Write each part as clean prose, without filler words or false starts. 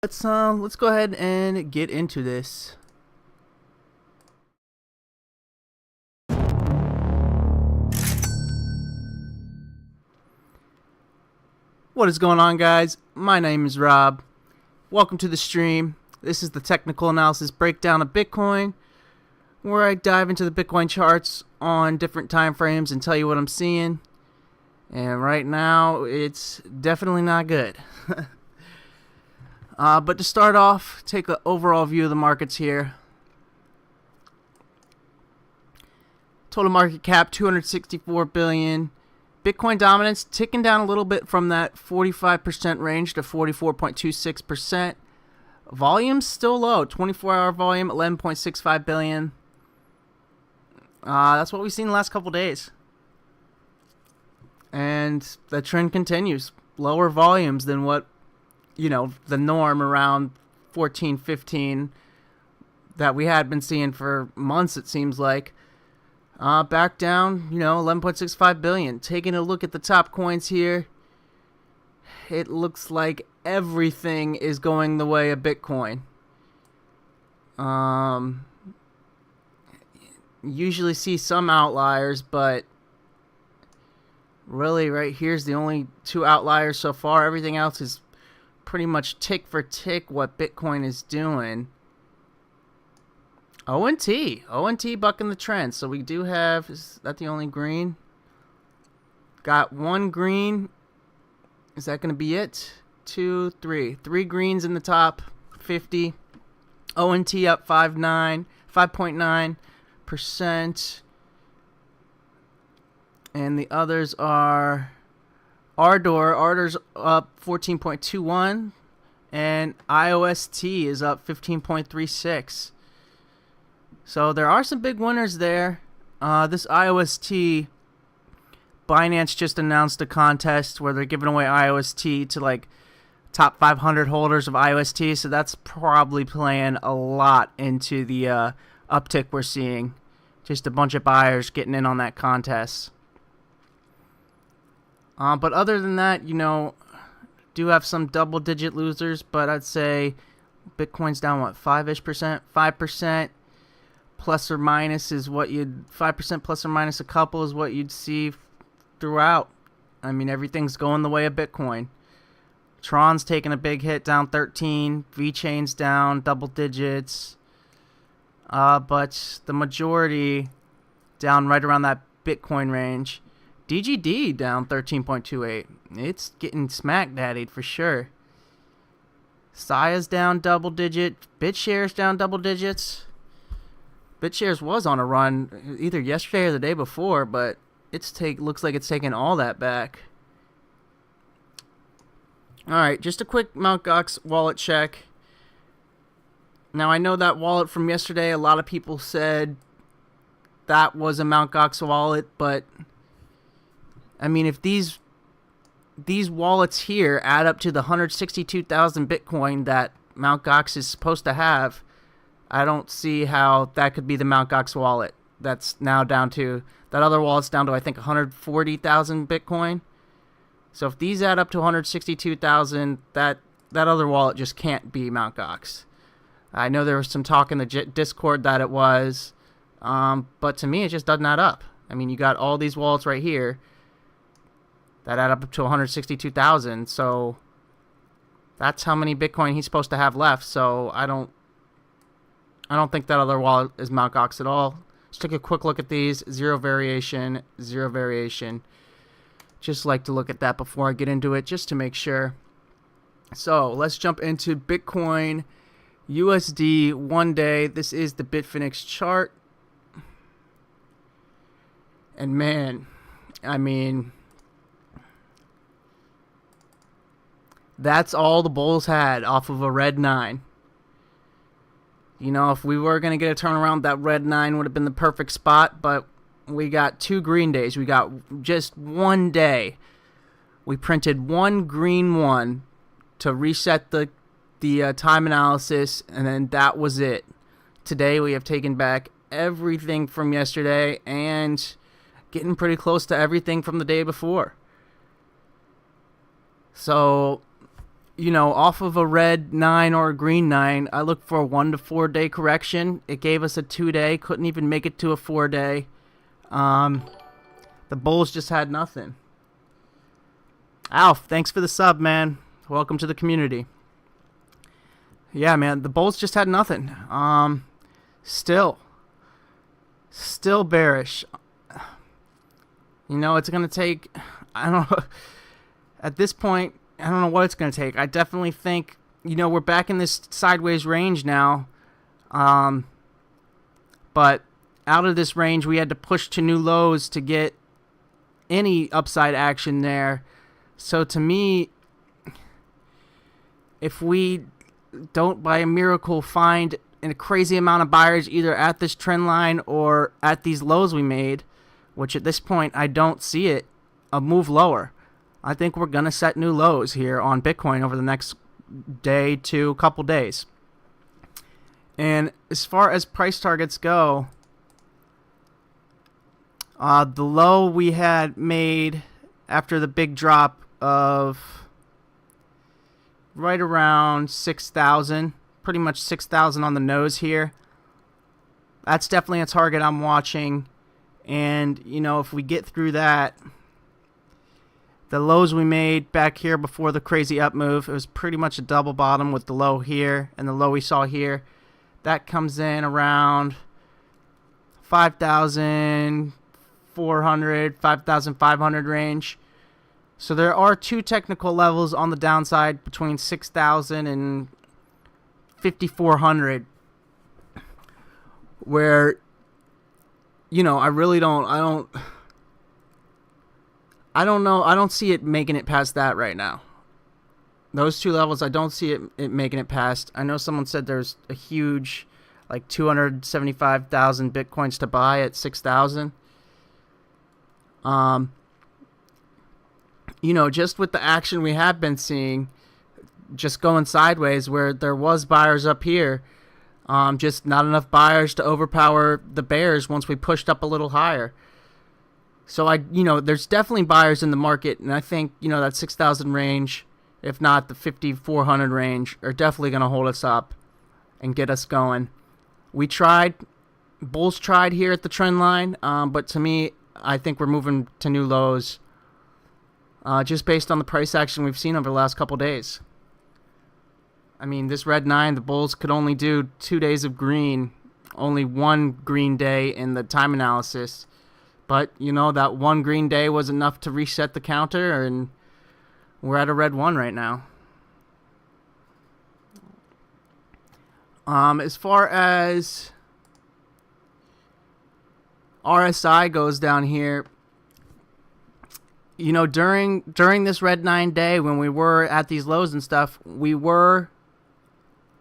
Let's go ahead and get into this. What is going on, guys? My name is Rob. Welcome to the stream. This is the technical analysis breakdown of Bitcoin, where I dive into the Bitcoin charts on different time frames and tell you what I'm seeing. And right now, it's definitely not good. But to start off, take an overall view of the markets here. Total market cap, 264 billion. Bitcoin dominance ticking down a little bit from that 45% range to 44.26%. Volume still low, 24-hour volume, 11.65 billion. That's what we've seen the last couple days. And the trend continues. Lower volumes than what, the norm around 14, 15 that we had been seeing for months, it seems like. Back down, 11.65 billion. Taking a look at the top coins here, it looks like everything is going the way of Bitcoin. Usually see some outliers, but really right here's the only two outliers so far. Everything else is pretty much tick for tick what Bitcoin is doing. O&T bucking the trend. So we do have, is that the only green? Got one green. Is that going to be it? 2, 3. 3 greens in the top 50. O&T up 5.9%. And the others are Ardor's up 14.21, and IOST is up 15.36. So there are some big winners there. This IOST, Binance just announced a contest where they're giving away IOST to like top 500 holders of IOST. So that's probably playing a lot into the uptick we're seeing. Just a bunch of buyers getting in on that contest. But other than that, do have some double-digit losers, but I'd say Bitcoin's down, 5-ish%? 5% plus or minus is what 5% plus or minus a couple is what you'd see throughout. I mean, everything's going the way of Bitcoin. Tron's taking a big hit, down 13. VeChain's down double digits. But the majority down right around that Bitcoin range. DGD down 13.28. It's getting smack daddied for sure. Saya's down double digit. BitShares down double digits. BitShares was on a run either yesterday or the day before, but looks like it's taking all that back. Alright, just a quick Mt. Gox wallet check. Now I know that wallet from yesterday, a lot of people said that was a Mt. Gox wallet, but I mean, if these wallets here add up to the 162,000 Bitcoin that Mt. Gox is supposed to have, I don't see how that could be the Mt. Gox wallet. That's now down to, that other wallet's down to, I think, 140,000 Bitcoin. So if these add up to 162,000, that other wallet just can't be Mt. Gox. I know there was some talk in the Discord that it was, but to me it just doesn't add up. I mean, you got all these wallets right here that add up to 162,000, so that's how many Bitcoin he's supposed to have left. So I don't think that other wallet is Mt. Gox at all. Let's take a quick look at these. Zero variation. Just like to look at that before I get into it, just to make sure. So let's jump into Bitcoin USD 1 day. This is the Bitfinex chart. And man, I mean, that's all the bulls had off of a red 9. If we were going to get a turnaround, that red 9 would have been the perfect spot, but we got 2 green days. We got just 1 day. We printed 1 green 1 to reset the time analysis, and then that was it. Today we have taken back everything from yesterday and getting pretty close to everything from the day before. So off of a red 9 or a green 9, I look for a 1 to 4 day correction. It gave us a 2-day, couldn't even make it to a 4-day. The bulls just had nothing. Alf, thanks for the sub, man. Welcome to the community. Yeah, man, the bulls just had nothing. Still bearish. It's going to take, I don't know, at this point, I don't know what it's going to take. I definitely think, we're back in this sideways range now. But out of this range, we had to push to new lows to get any upside action there. So to me, if we don't by a miracle find a crazy amount of buyers either at this trend line or at these lows we made, which at this point I don't see it, a move lower. I think we're going to set new lows here on Bitcoin over the next day to couple days. And as far as price targets go, the low we had made after the big drop of right around 6,000, pretty much 6,000 on the nose here. That's definitely a target I'm watching. And, if we get through that, the lows we made back here before the crazy up move, it was pretty much a double bottom with the low here and the low we saw here. That comes in around 5,400, 5,500 range. So there are two technical levels on the downside between 6,000 and 5,400 where, I really don't know. I don't see it making it past that right now. Those two levels, I don't see it making it past. I know someone said there's a huge, 275,000 Bitcoins to buy at 6,000. Just with the action we have been seeing, just going sideways where there was buyers up here, just not enough buyers to overpower the bears once we pushed up a little higher. So there's definitely buyers in the market, and I think, that 6,000 range, if not the 5,400 range, are definitely going to hold us up and get us going. Bulls tried here at the trend line, but to me, I think we're moving to new lows, just based on the price action we've seen over the last couple days. I mean, this red 9, the bulls could only do 2 days of green, only one green day in the time analysis. But, that one green day was enough to reset the counter, and we're at a red 1 right now. As far as RSI goes down here, during this red 9 day when we were at these lows and stuff, we were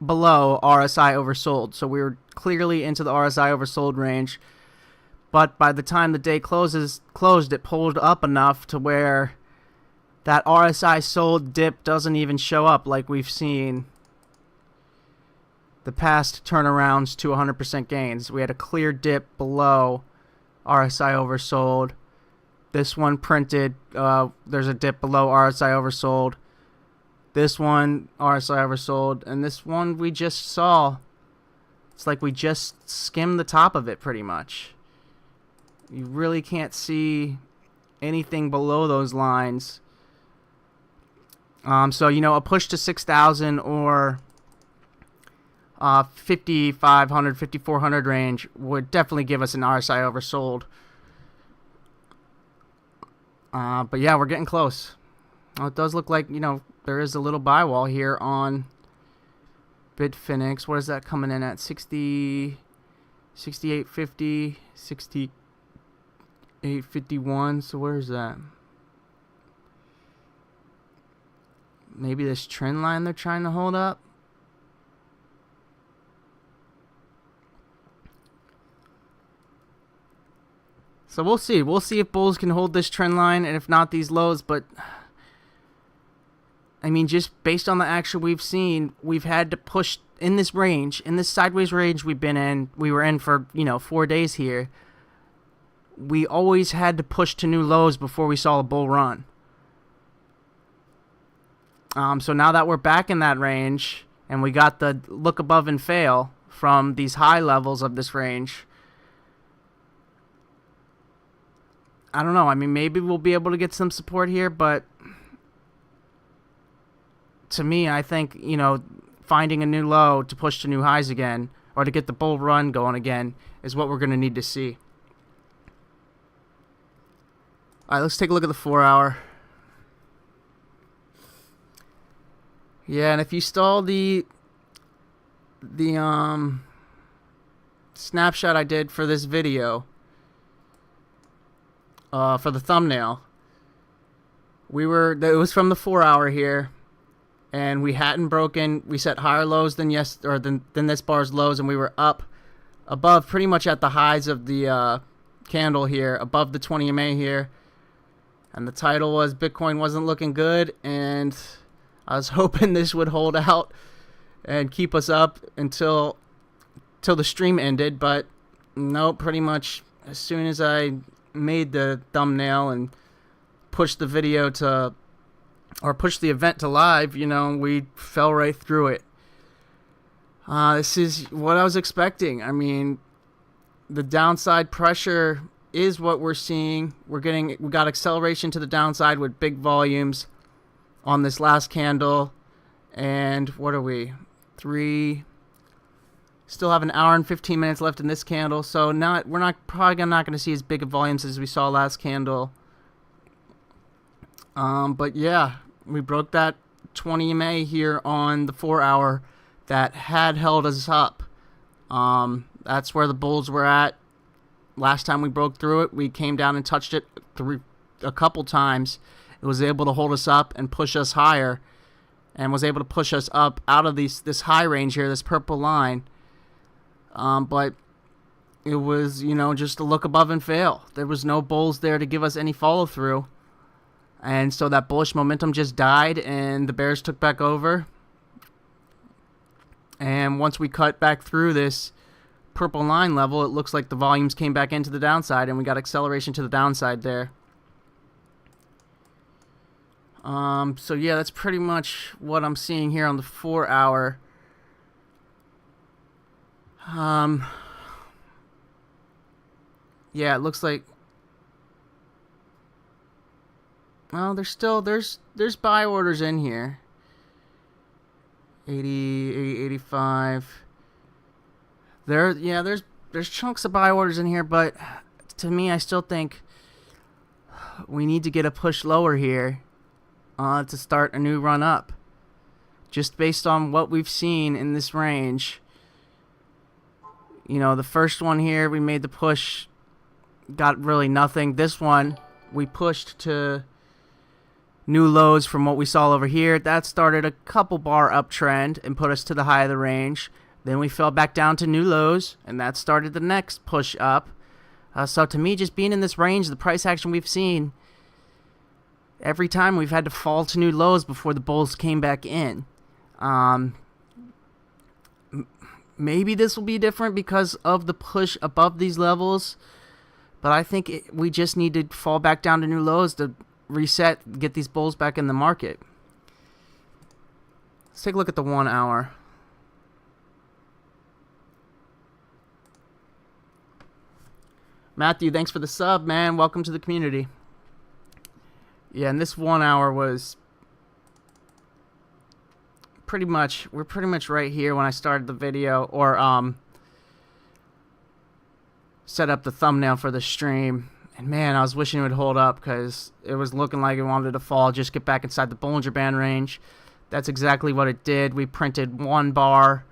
below RSI oversold. So we were clearly into the RSI oversold range. But by the time the day closed, it pulled up enough to where that RSI sold dip doesn't even show up like we've seen the past turnarounds to 100% gains. We had a clear dip below RSI oversold. This one printed, there's a dip below RSI oversold. This one, RSI oversold. And this one we just saw, it's like we just skimmed the top of it pretty much. You really can't see anything below those lines. So, a push to 6,000 or 5,500, 5,400 range would definitely give us an RSI oversold. But yeah, we're getting close. Well, it does look like, there is a little buy wall here on Bitfinex. What is that coming in at? 68.50, 68.51. So where is that? Maybe this trend line they're trying to hold up. So we'll see. We'll see if bulls can hold this trend line, and if not, these lows. But I mean, just based on the action we've seen, we've had to push in this range, in this sideways range we've been in. We were in for 4 days here. We always had to push to new lows before we saw a bull run. So now that we're back in that range and we got the look above and fail from these high levels of this range, I don't know. I mean, maybe we'll be able to get some support here, but to me, I think, finding a new low to push to new highs again, or to get the bull run going again, is what we're going to need to see. All right, let's take a look at the 4-hour. Yeah, and if you saw the snapshot I did for this video, for the thumbnail, it was from the 4-hour here, and we hadn't broken. We set higher lows than this bar's lows, and we were up above pretty much at the highs of the candle here, above the 20 MA here, and the title was Bitcoin wasn't looking good, and I was hoping this would hold out and keep us up until the stream ended, but no, pretty much as soon as I made the thumbnail and pushed the video pushed the event to live, we fell right through it. This is what I was expecting. I mean, the downside pressure is what we're seeing. We got acceleration to the downside with big volumes on this last candle, and what are we? Still have an hour and 15 minutes left in this candle, so we're probably not going to see as big of volumes as we saw last candle. But yeah, we broke that 20 MA here on the 4-hour that had held us up. That's where the bulls were at. Last time we broke through it, we came down and touched it a couple times. It was able to hold us up and push us higher, and was able to push us up out of this high range here, this purple line. But it was, just a look above and fail. There was no bulls there to give us any follow through. And so that bullish momentum just died, and the bears took back over. And once we cut back through this purple line level, it looks like the volumes came back into the downside, and we got acceleration to the downside there. So yeah, that's pretty much what I'm seeing here on the 4-hour. Yeah, it looks like, well, there's buy orders in here. 80, 85. There's chunks of buy orders in here, but to me, I still think we need to get a push lower here to start a new run up. Just based on what we've seen in this range. The first one here, we made the push, got really nothing. This one, we pushed to new lows from what we saw over here. That started a couple bar uptrend and put us to the high of the range. Then we fell back down to new lows, and that started the next push up. So to me, just being in this range, the price action we've seen, every time we've had to fall to new lows before the bulls came back in. Maybe this will be different because of the push above these levels, but I think we just need to fall back down to new lows to reset, get these bulls back in the market. Let's take a look at the 1-hour. Matthew, thanks for the sub, man. Welcome to the community. Yeah, and this 1-hour was we're pretty much right here when I started the video, or set up the thumbnail for the stream. And man, I was wishing it would hold up because it was looking like it wanted to fall, just get back inside the Bollinger Band range. That's exactly what it did. We printed one bar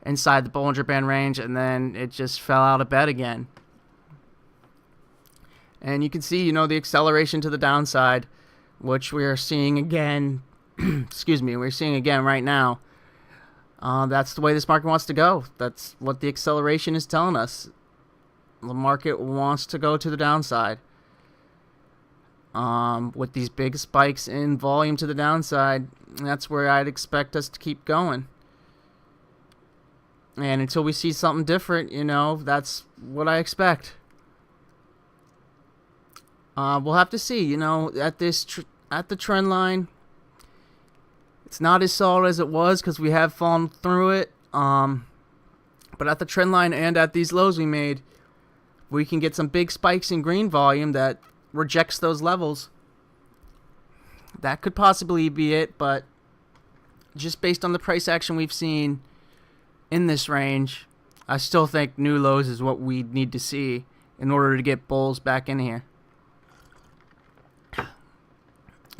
inside the Bollinger Band range, and then it just fell out of bed again. And you can see, the acceleration to the downside, which we are seeing again. Excuse me, we're seeing again right now. That's the way this market wants to go. That's what the acceleration is telling us. The market wants to go to the downside. With these big spikes in volume to the downside, that's where I'd expect us to keep going. And until we see something different, that's what I expect. We'll have to see, at the trend line. It's not as solid as it was because we have fallen through it. But at the trend line and at these lows we made, we can get some big spikes in green volume that rejects those levels. That could possibly be it, but just based on the price action we've seen in this range, I still think new lows is what we need to see in order to get bulls back in here.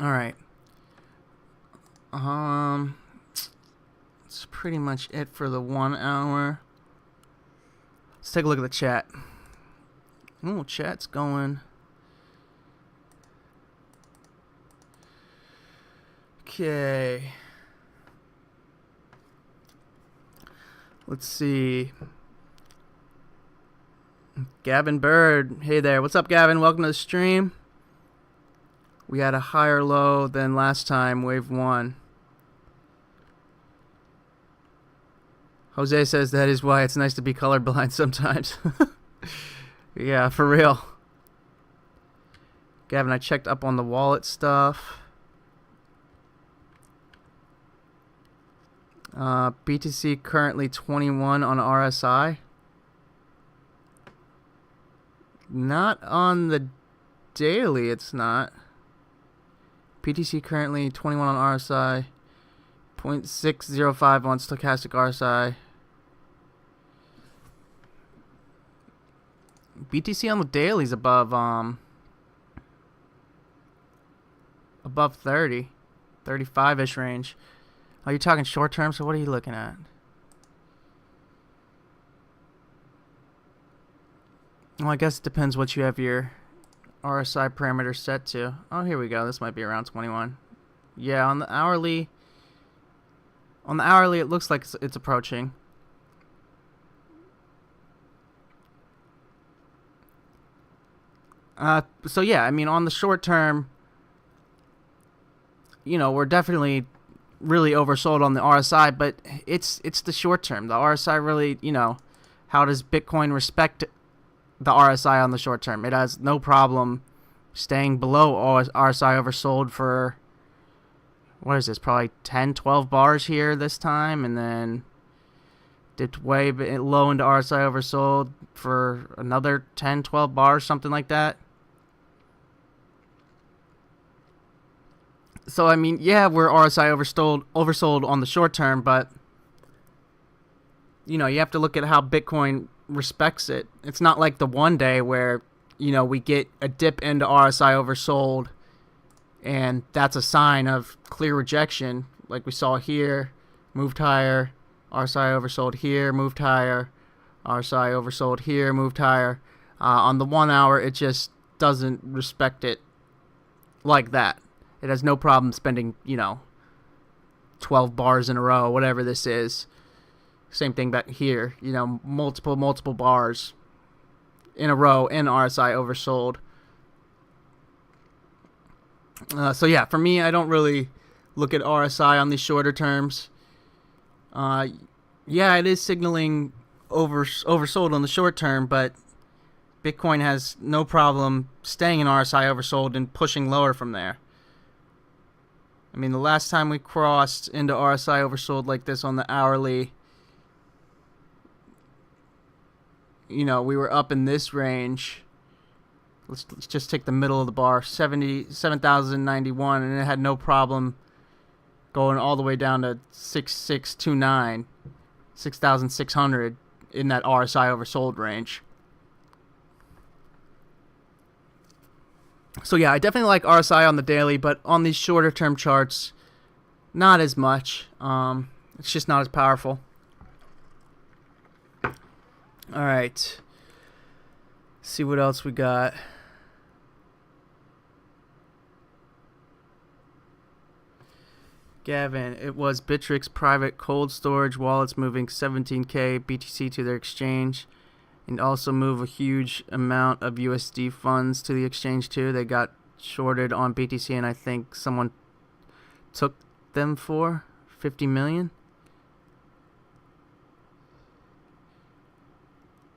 Alright. That's pretty much it for the 1 hour. Let's take a look at the chat. Ooh, chat's going. Okay. Let's see. Gavin Bird. Hey there. What's up, Gavin? Welcome to the stream. We had a higher low than last time, wave 1. Jose says that is why it's nice to be colorblind sometimes. Yeah, for real. Gavin, I checked up on the wallet stuff. BTC currently 21 on RSI. Not on the daily, it's not. BTC currently 21 on RSI. 0.605 on stochastic RSI. BTC on the daily is above 30, 35-ish range. Are you talking short term? So what are you looking at? Well, I guess it depends what you have your RSI parameter set to. Oh, here we go. This might be around 21. Yeah, on the hourly. On the hourly, it looks like it's approaching. So yeah, I mean, on the short term, you know, we're definitely really oversold on the RSI, but it's the short term. The RSI really, you know, how does Bitcoin respect the RSI on the short term? It has no problem staying below RSI oversold for, what is this, probably 10, 12 bars here this time, and then dipped way low into RSI oversold for another 10, 12 bars, something like that. So, I mean, yeah, we're RSI oversold on the short term, but, you know, you have to look at how Bitcoin respects it. It's not like the one day where, you know, we get a dip into RSI oversold, and that's a sign of clear rejection, like we saw here, moved higher, RSI oversold here, moved higher, RSI oversold here, moved higher. On the 1 hour, it just doesn't respect it like that. It has no problem spending, you know, 12 bars in a row, whatever this is. Same thing back here, you know, multiple bars in a row in RSI oversold. So yeah, for me, I don't really look at RSI on these shorter terms. Yeah, it is signaling oversold on the short term, but Bitcoin has no problem staying in RSI oversold and pushing lower from there. I mean, the last time we crossed into RSI oversold like this on the hourly, you know, we were up in this range. Let's just take the middle of the bar, 77,091, and it had no problem going all the way down to 6629, 6,600 in that RSI oversold range. So yeah, I definitely like RSI on the daily, but on these shorter term charts, not as much. It's just not as powerful. All right. See what else we got. Gavin, it was Bittrex private cold storage wallets moving 17K BTC to their exchange, and also move a huge amount of USD funds to the exchange too. They got shorted on BTC, and I think someone took them for 50 million.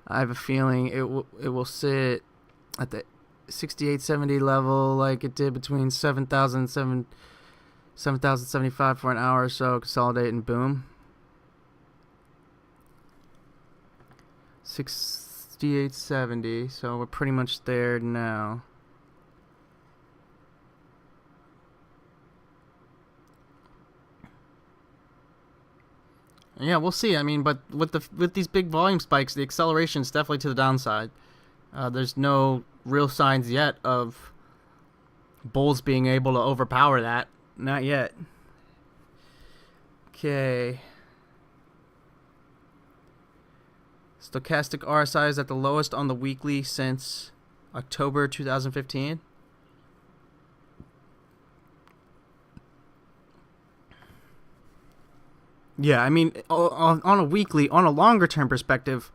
I have a feeling it will sit at the 6870 level like it did between 7,000 and 7,075 for an hour or so. Consolidate and boom. 68.70. So we're pretty much there now. Yeah, we'll see. I mean, but with these big volume spikes, the acceleration is definitely to the downside. There's no real signs yet of bulls being able to overpower that. Not yet. Okay. Stochastic RSI is at the lowest on the weekly since October 2015. Yeah, I mean, on a weekly, on a longer term perspective,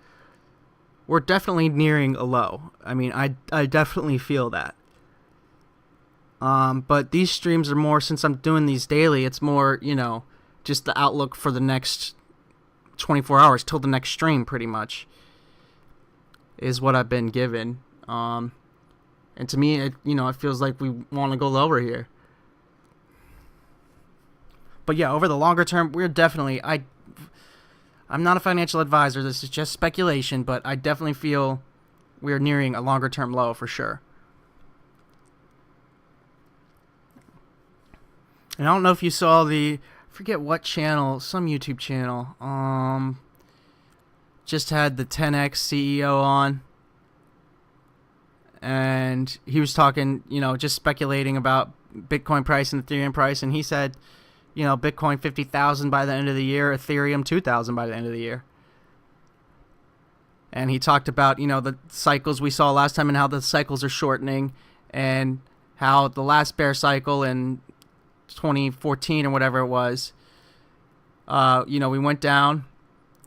we're definitely nearing a low. I mean, I definitely feel that. But these streams are more, since I'm doing these daily, it's more, just the outlook for the next 24 hours till the next stream, pretty much, is what I've been given. And to me, it feels like we want to go lower here. But yeah, over the longer term, we're definitely, I'm not a financial advisor, this is just speculation, but I definitely feel we're nearing a longer term low for sure. And I don't know if you saw I forget what channel, some YouTube channel, just had the 10X CEO on, and he was talking, just speculating about Bitcoin price and Ethereum price, and he said, Bitcoin 50,000 by the end of the year, Ethereum 2,000 by the end of the year. And he talked about, the cycles we saw last time and how the cycles are shortening, and how the last bear cycle in 2014 or whatever it was, we went down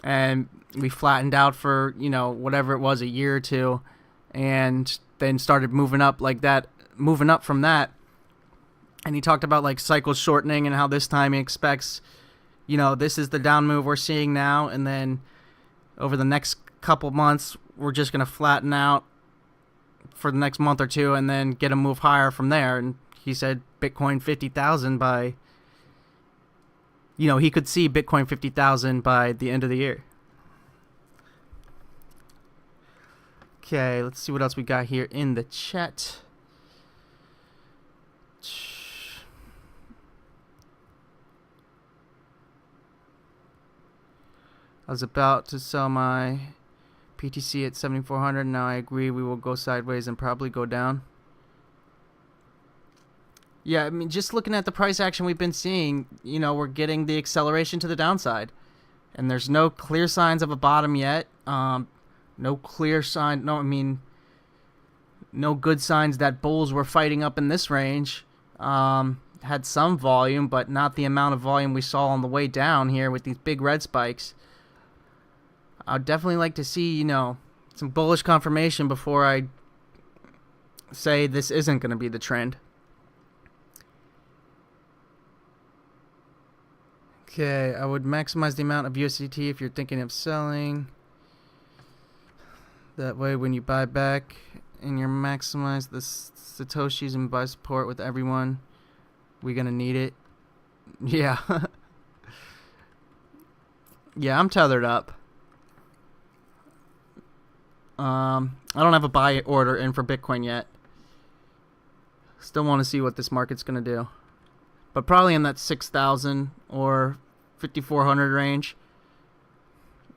and we flattened out for, whatever it was, a year or two, and then started moving up like that, moving up from that. And he talked about like cycles shortening and how this time he expects, this is the down move we're seeing now, and then over the next couple months we're just going to flatten out for the next month or two and then get a move higher from there. And he said Bitcoin 50,000 by, he could see Bitcoin 50,000 by the end of the year. Okay, let's see what else we got here in the chat. I was about to sell my BTC at 7,400. Now I agree we will go sideways and probably go down. Yeah, I mean, just looking at the price action we've been seeing, we're getting the acceleration to the downside. And there's no clear signs of a bottom yet. No clear sign. No good signs that bulls were fighting up in this range. Had some volume, but not the amount of volume we saw on the way down here with these big red spikes. I'd definitely like to see, some bullish confirmation before I say this isn't going to be the trend. Okay, I would maximize the amount of USDT if you're thinking of selling. That way, when you buy back and you're maximize the Satoshis and buy support with everyone, we're going to need it. Yeah. Yeah, I'm tethered up. I don't have a buy order in for Bitcoin yet. Still want to see what this market's going to do. But probably in that 6,000 or 5,400 range.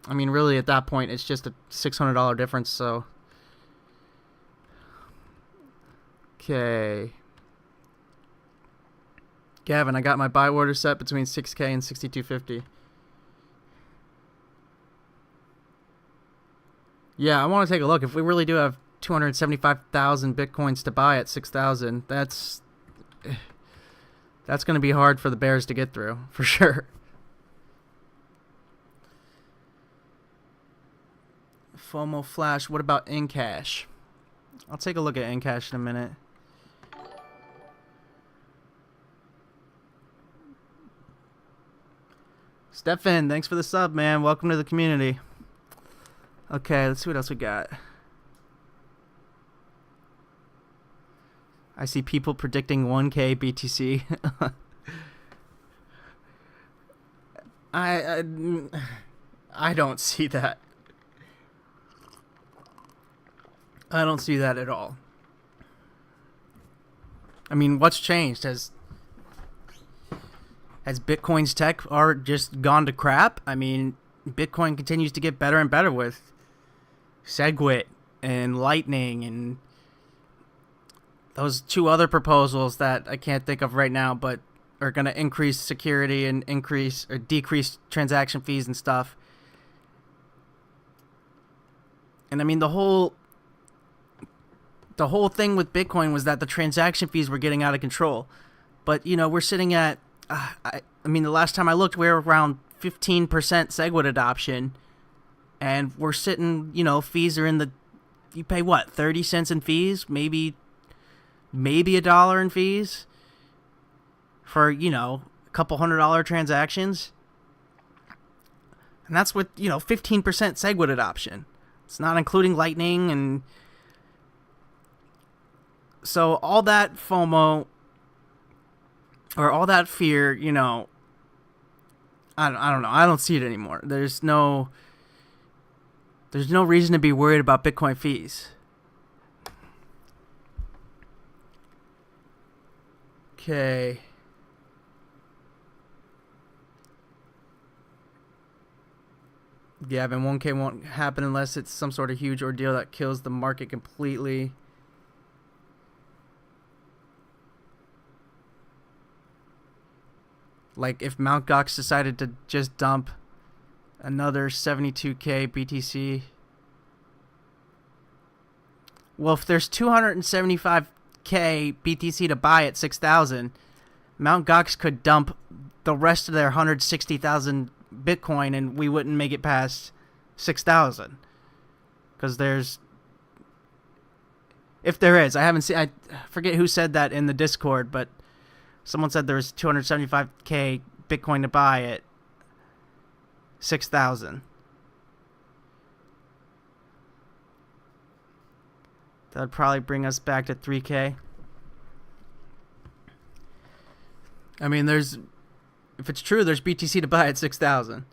I mean, really, at that point, it's just a $600 difference, so. Okay. Gavin, I got my buy order set between 6K and 6,250. Yeah, I want to take a look. If we really do have 275,000 Bitcoins to buy at 6,000, that's going to be hard for the bears to get through, for sure. FOMO Flash, what about Encash? I'll take a look at Encash in a minute. Stefan, thanks for the sub, man. Welcome to the community. Okay, let's see what else we got. I see people predicting 1K BTC. I I don't see that. I don't see that at all. I mean, what's changed? Has Bitcoin's tech art just gone to crap? I mean, Bitcoin continues to get better and better with SegWit and Lightning and those two other proposals that I can't think of right now, but are going to increase security and increase or decrease transaction fees and stuff. And I mean, the whole thing with Bitcoin was that the transaction fees were getting out of control. But, you know, we're sitting at, I mean, the last time I looked, we were around 15% SegWit adoption. And we're sitting, you know, fees are in the, you pay what, 30 cents in fees? Maybe $1 in fees for, you know, a couple $100 transactions. And that's with, you know, 15% SegWit adoption. It's not including Lightning. And so all that FOMO or all that fear, you know, I don't know. I don't see it anymore. There's no reason to be worried about Bitcoin fees. Okay. Yeah, but 1K won't happen unless it's some sort of huge ordeal that kills the market completely. Like if Mt. Gox decided to just dump another 72K BTC. Well, if there's 275K BTC to buy at 6,000, Mt. Gox could dump the rest of their 160,000 Bitcoin and we wouldn't make it past 6,000. Because there's... If there is, I haven't seen... I forget who said that in the Discord, but someone said there was 275K Bitcoin to buy at 6,000. That would probably bring us back to 3K. I mean, there's... If it's true, there's BTC to buy at 6,000.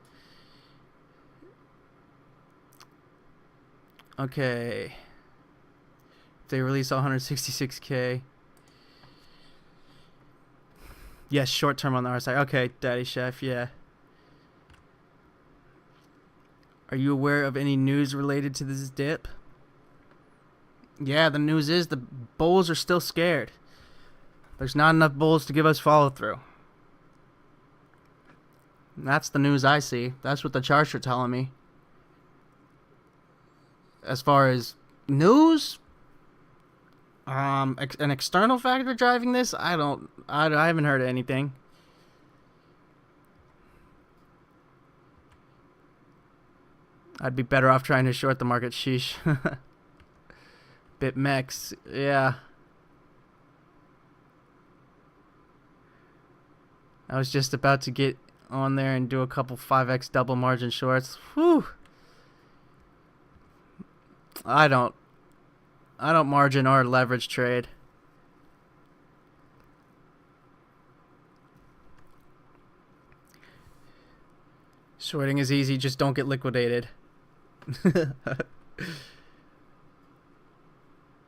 Okay. If they release 166K. Yes, short term on the R side. Okay, Daddy Chef, yeah. Are you aware of any news related to this dip? Yeah, the news is the bulls are still scared. There's not enough bulls to give us follow through. That's the news I see. That's what the charts are telling me. As far as news, an external factor driving this, I haven't heard of anything. I'd be better off trying to short the market. Sheesh. BitMEX, yeah. I was just about to get on there and do a couple 5x double margin shorts. Whew. I don't margin or leverage trade. Shorting is easy, just don't get liquidated.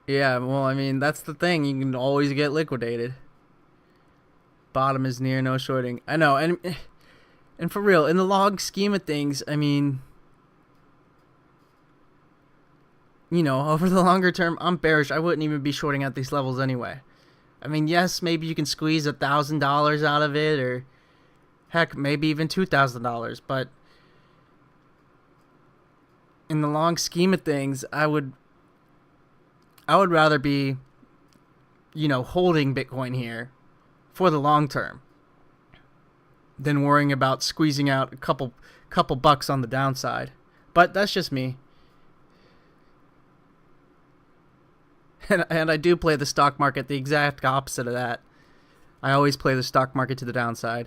Yeah, well, I mean, that's the thing. You can always get liquidated. Bottom is near, no shorting. I know, and for real, in the long scheme of things, I mean, you know, over the longer term, I'm bearish. I wouldn't even be shorting at these levels anyway. I mean, yes, maybe you can squeeze $1,000 out of it, or heck, maybe even $2,000. But in the long scheme of things, I would rather be, you know, holding Bitcoin here for the long term than worrying about squeezing out a couple bucks on the downside. But that's just me. And I do play the stock market the exact opposite of that. I always play the stock market to the downside.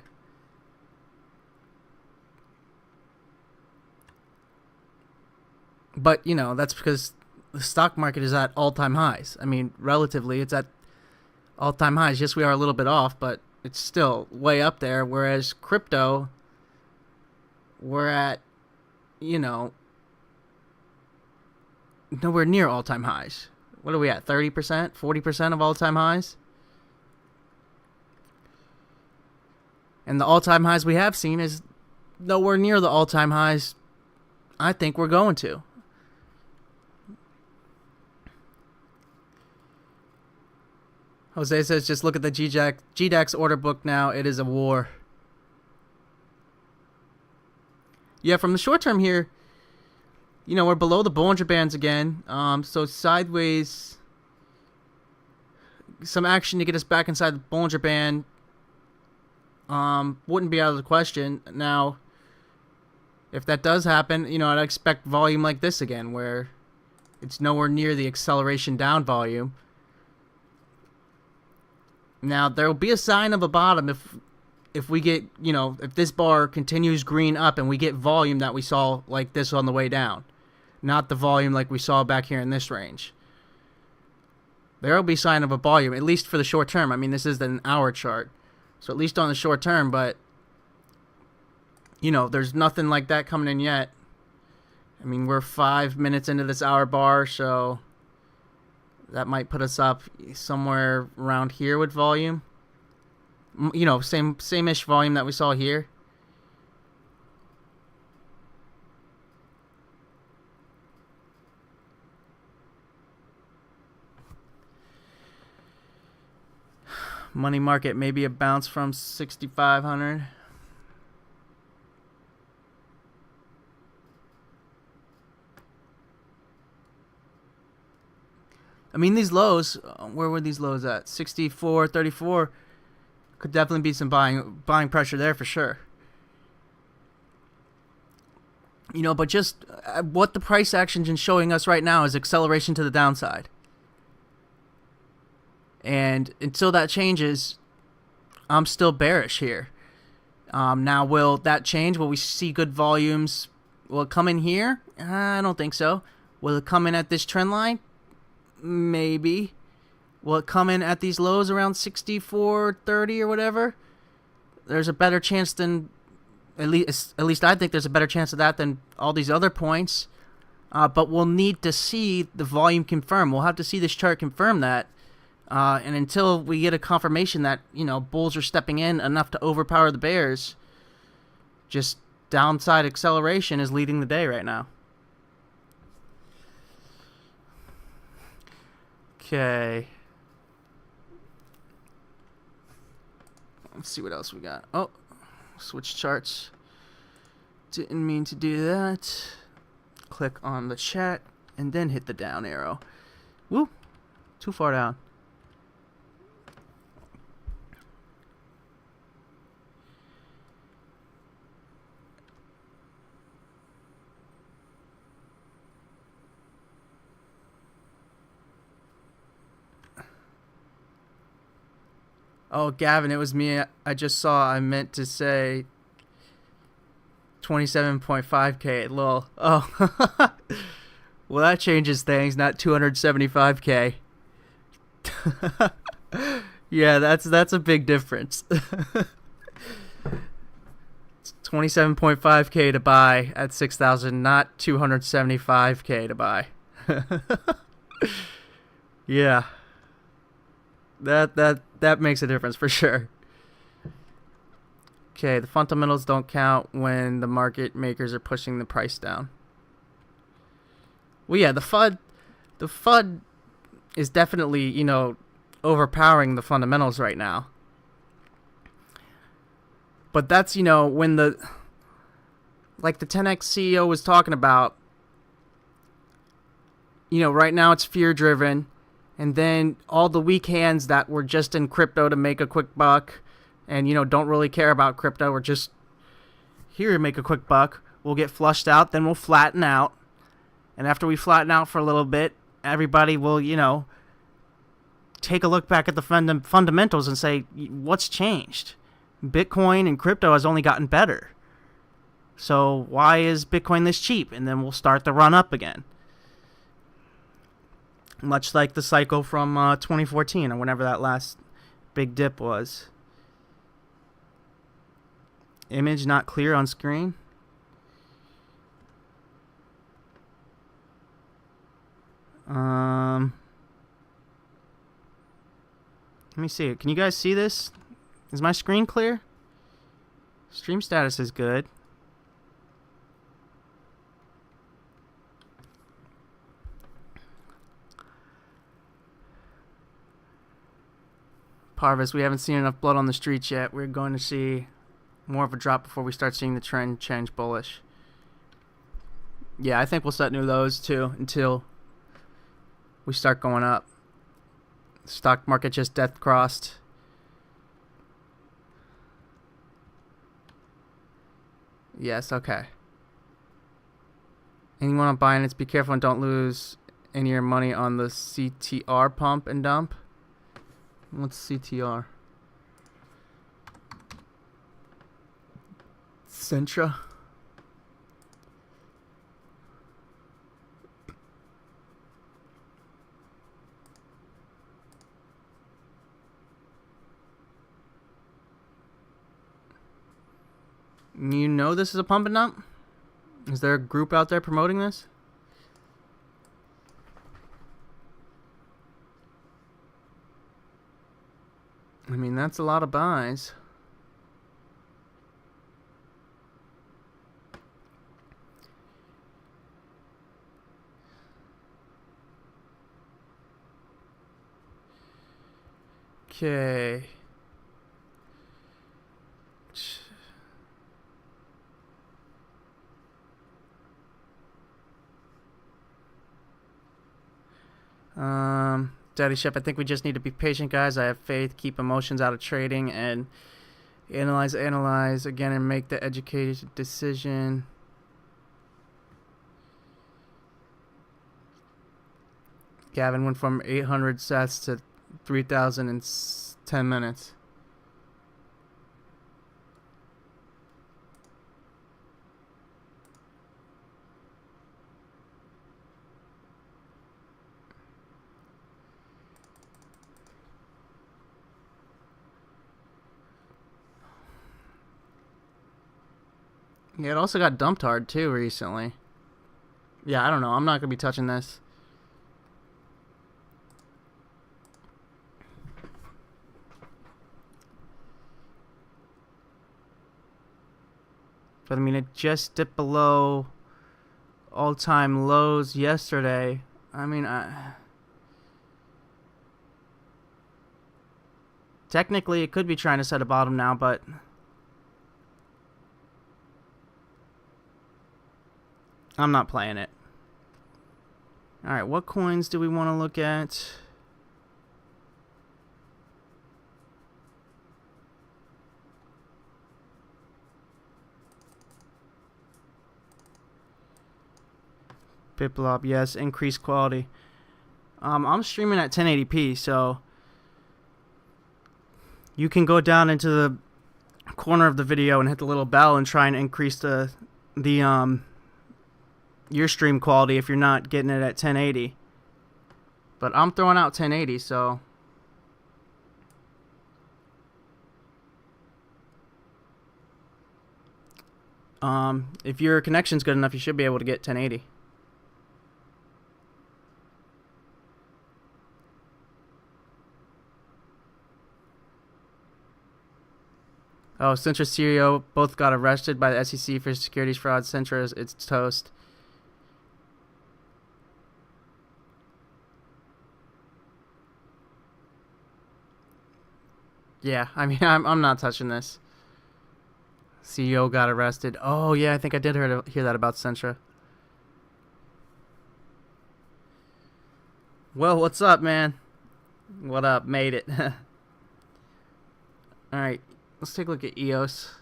But, you know, that's because the stock market is at all-time highs. I mean, relatively, it's at all-time highs. Yes, we are a little bit off, but it's still way up there. Whereas crypto, we're at, you know, nowhere near all-time highs. What are we at, 30%, 40% of all-time highs? And the all-time highs we have seen is nowhere near the all-time highs I think we're going to. Jose says, just look at the GDAX order book now. It is a war. Yeah, from the short term here, you know, we're below the Bollinger Bands again. So sideways, some action to get us back inside the Bollinger Band wouldn't be out of the question. Now, if that does happen, you know, I'd expect volume like this again, where it's nowhere near the acceleration down volume. Now, there will be a sign of a bottom if we get, you know, if this bar continues green up and we get volume that we saw like this on the way down. Not the volume like we saw back here in this range. There will be a sign of a volume, at least for the short term. I mean, this is an hour chart. So at least on the short term, but, you know, there's nothing like that coming in yet. I mean, we're 5 minutes into this hour bar, so that might put us up somewhere around here with volume. You know, same-ish volume that we saw here. Money market, maybe a bounce from 6,500. I mean, these lows, where were these lows at? 64.34. Could definitely be some buying pressure there for sure. You know, but just what the price action is showing us right now is acceleration to the downside. And until that changes, I'm still bearish here. Now, will that change? Will we see good volumes? Will it come in here? I don't think so. Will it come in at this trend line? Maybe. Will it come in at these lows around 64.30 or whatever? There's a better chance than, at least I think there's a better chance of that than all these other points. But we'll need to see the volume confirm. We'll have to see this chart confirm that. And until we get a confirmation that, you know, bulls are stepping in enough to overpower the bears, just downside acceleration is leading the day right now. Okay. Let's see what else we got. Oh, switch charts. Didn't mean to do that. Click on the chat and then hit the down arrow. Woo! Too far down. Oh, Gavin, it was me. I just saw. I meant to say 27.5K. Lol. Oh. Well, that changes things. Not 275K. Yeah, that's a big difference. 27.5K to buy at 6,000, not 275K to buy. Yeah. That makes a difference for sure. Okay, the fundamentals don't count when the market makers are pushing the price down. Well, yeah, the FUD is definitely, you know, overpowering the fundamentals right now. But that's, you know, when like the 10X CEO was talking about, you know, right now it's fear driven. And then all the weak hands that were just in crypto to make a quick buck and, you know, don't really care about crypto or just here to make a quick buck will get flushed out. Then we'll flatten out. And after we flatten out for a little bit, everybody will, you know, take a look back at the fundamentals and say, what's changed? Bitcoin and crypto has only gotten better. So why is Bitcoin this cheap? And then we'll start the run up again. Much like the cycle from 2014 or whenever that last big dip was. Image not clear on screen. Let me see it. Can you guys see this? Is my screen clear? Stream status is good. Parvis, we haven't seen enough blood on the streets yet. We're going to see more of a drop before we start seeing the trend change bullish. Yeah, I think we'll set new lows too until we start going up. Stock market just death crossed. Yes, okay. Anyone on Binance, be careful and don't lose any of your money on the CTR pump and dump. What's CTR? Centra. You know this is a pump and dump? Is there a group out there promoting this? I mean, that's a lot of buys. Okay. Daddy Chef, I think we just need to be patient, guys. I have faith. Keep emotions out of trading and analyze again and make the educated decision. Gavin went from 800 sats to 3,000 in 10 minutes. Yeah, it also got dumped hard too recently. Yeah, I don't know. I'm not going to be touching this. But I mean, it just dipped below all-time lows yesterday. I mean, technically it could be trying to set a bottom now, but I'm not playing it. Alright, what coins do we want to look at? Biplop, yes, increased quality. I'm streaming at 1080p, so you can go down into the corner of the video and hit the little bell and try and increase your stream quality if you're not getting it at 1080. But I'm throwing out 1080, so if your connection's good enough, you should be able to get 1080. Oh, Centra CEO both got arrested by the SEC for securities fraud. Centra, it's toast. Yeah, I mean, I'm not touching this. CEO got arrested. Oh, yeah, I think I did hear that about Centra. Well, what's up, man? What up? Made it. Alright, let's take a look at EOS.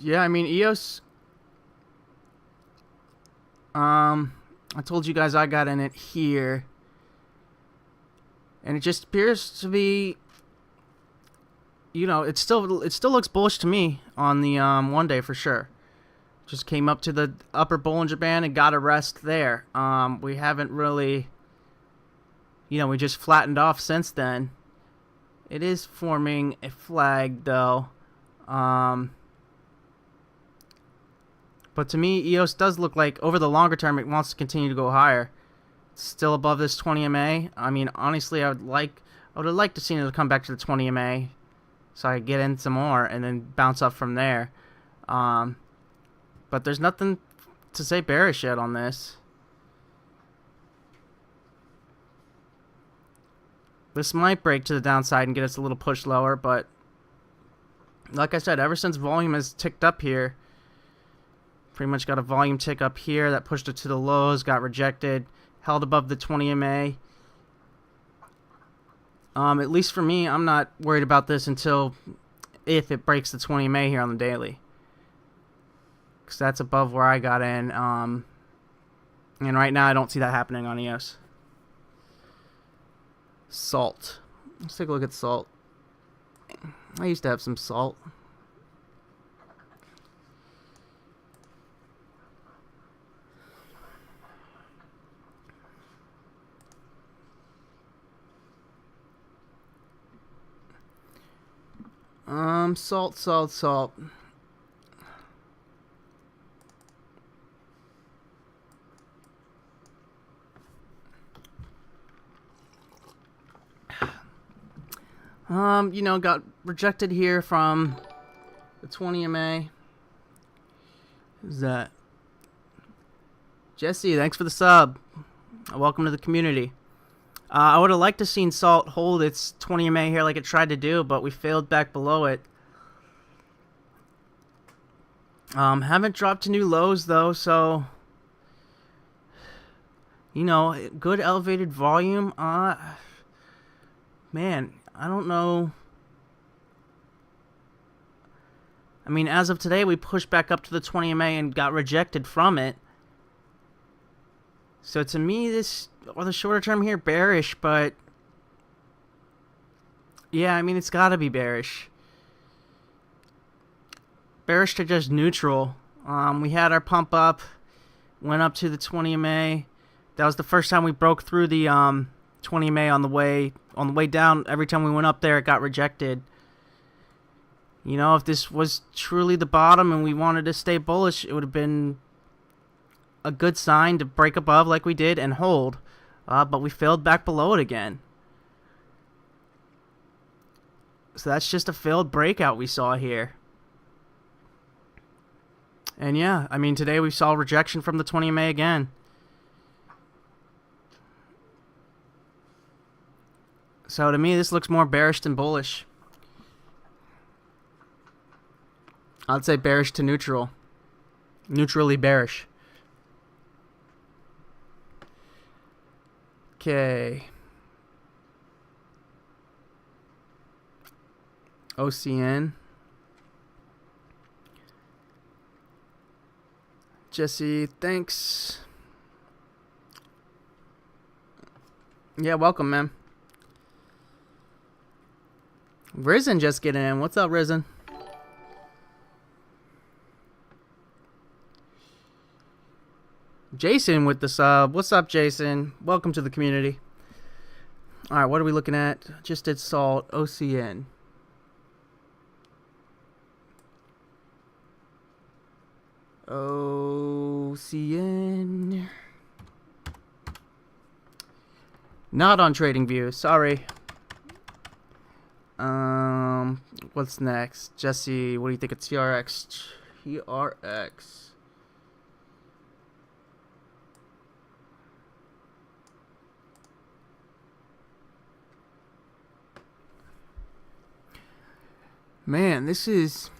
Yeah, I mean, EOS, I told you guys I got in it here, and it just appears to be, you know, it still looks bullish to me on the one day for sure. Just came up to the upper Bollinger Band and got a rest there. We haven't really we just flattened off since then. It is forming a flag, though. But to me, EOS does look like, over the longer term, it wants to continue to go higher. It's still above this 20 MA. I mean, honestly, I would have liked to see it come back to the 20 MA, so I could get in some more and then bounce up from there. But there's nothing to say bearish yet on this. This might break to the downside and get us a little push lower, but like I said, ever since volume has ticked up here, pretty much got a volume tick up here that pushed it to the lows, got rejected, held above the 20 MA. At least for me, I'm not worried about this until if it breaks the 20 MA here on the daily, because that's above where I got in. And right now I don't see that happening on EOS. Salt. Let's take a look at salt. I used to have some salt. Salt. Got rejected here from the 20 MA. Who's that? Jesse, thanks for the sub. Welcome to the community. I would have liked to seen salt hold its 20 MA here like it tried to do, but we failed back below it. Haven't dropped to new lows though, so good elevated volume. Man, I don't know. I mean, as of today, we pushed back up to the 20 MA and got rejected from it. So to me, the shorter term here, bearish, but yeah, I mean, it's got to be bearish. Bearish to just neutral. We had our pump up, went up to the 20 MA. That was the first time we broke through the 20 MA on the way down. Every time we went up there, it got rejected. If this was truly the bottom and we wanted to stay bullish, it would have been a good sign to break above like we did and hold. But we failed back below it again. So that's just a failed breakout we saw here. And yeah, I mean, today we saw rejection from the 20 MA again. So to me, this looks more bearish than bullish. I'd say bearish to neutral. Neutrally bearish. Okay. OCN. Jesse, thanks. Yeah, welcome, man. Risen just getting in. What's up, Risen? Jason with the sub. What's up, Jason? Welcome to the community. Alright, what are we looking at? Just did salt. OCN. OCN. Not on TradingView. Sorry. What's next? Jesse, what do you think of TRX? TRX. Man, this is...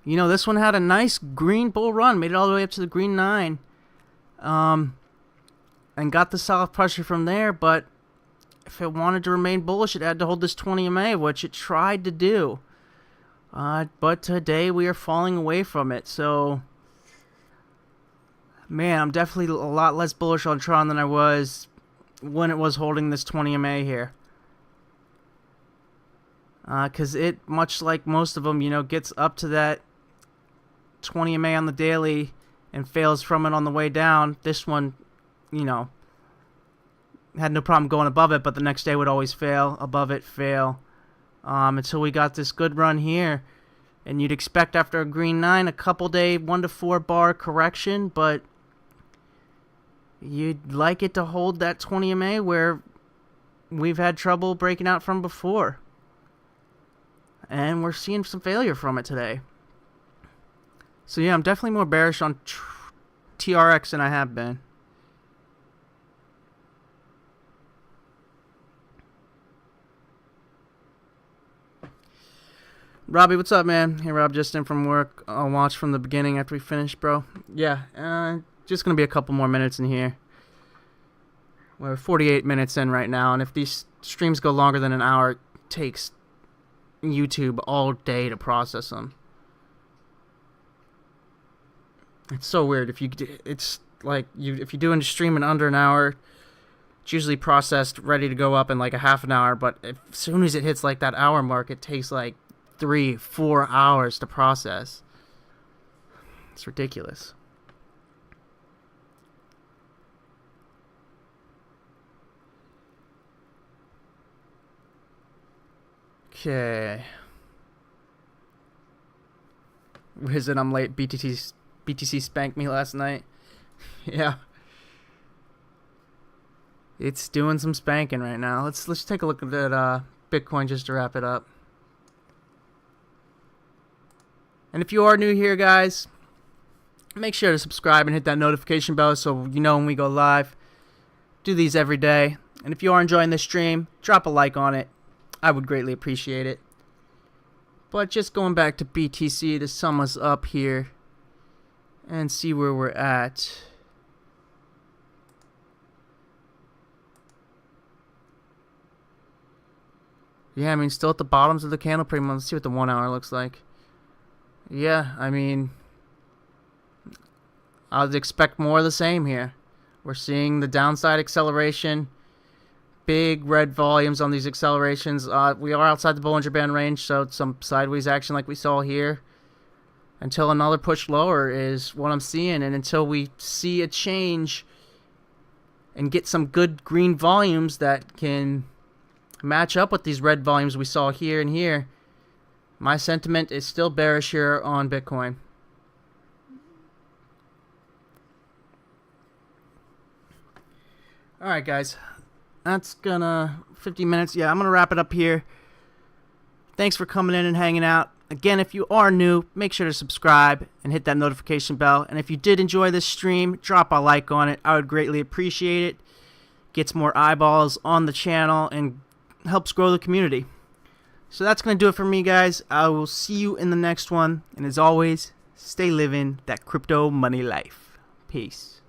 this one had a nice green bull run. Made it all the way up to the green 9. And got the solid pressure from there, but if it wanted to remain bullish, it had to hold this 20 MA, which it tried to do. But today we are falling away from it. So, man, I'm definitely a lot less bullish on Tron than I was when it was holding this 20 MA here. Because it, much like most of them, gets up to that 20 MA on the daily and fails from it on the way down. This one, had no problem going above it, but the next day would always fail, above it, fail, until we got this good run here. And you'd expect after a green 9 a couple day 1 to 4 bar correction, but you'd like it to hold that 20 MA where we've had trouble breaking out from before. And we're seeing some failure from it today. So yeah, I'm definitely more bearish on TRX than I have been. Robbie, what's up, man? Hey, Rob, just in from work. I'll watch from the beginning after we finish, bro. Yeah, just going to be a couple more minutes in here. We're 48 minutes in right now, and if these streams go longer than an hour, it takes YouTube all day to process them. It's so weird. If you do a stream in under an hour, it's usually processed, ready to go up in like a half an hour, but as soon as it hits like that hour mark, it takes like 3-4 hours to process. It's ridiculous. Okay. Reason I'm late. BTC spanked me last night. Yeah. It's doing some spanking right now. Let's take a look at that Bitcoin just to wrap it up. And if you are new here, guys, make sure to subscribe and hit that notification bell so you know when we go live. Do these every day. And if you are enjoying this stream, drop a like on it. I would greatly appreciate it. But just going back to BTC to sum us up here and see where we're at. Yeah, I mean, still at the bottoms of the candle pretty much. Let's see what the 1 hour looks like. Yeah, I mean, I would expect more of the same here. We're seeing the downside acceleration, big red volumes on these accelerations. We are outside the Bollinger Band range, so some sideways action like we saw here. Until another push lower is what I'm seeing, and until we see a change and get some good green volumes that can match up with these red volumes we saw here and here, my sentiment is still bearish here on Bitcoin. Alright, guys. That's gonna 50 minutes. Yeah, I'm gonna wrap it up here. Thanks for coming in and hanging out. Again, if you are new, make sure to subscribe and hit that notification bell. And if you did enjoy this stream, drop a like on it. I would greatly appreciate it. Gets more eyeballs on the channel and helps grow the community. So that's going to do it for me, guys. I will see you in the next one. And as always, stay living that crypto money life. Peace.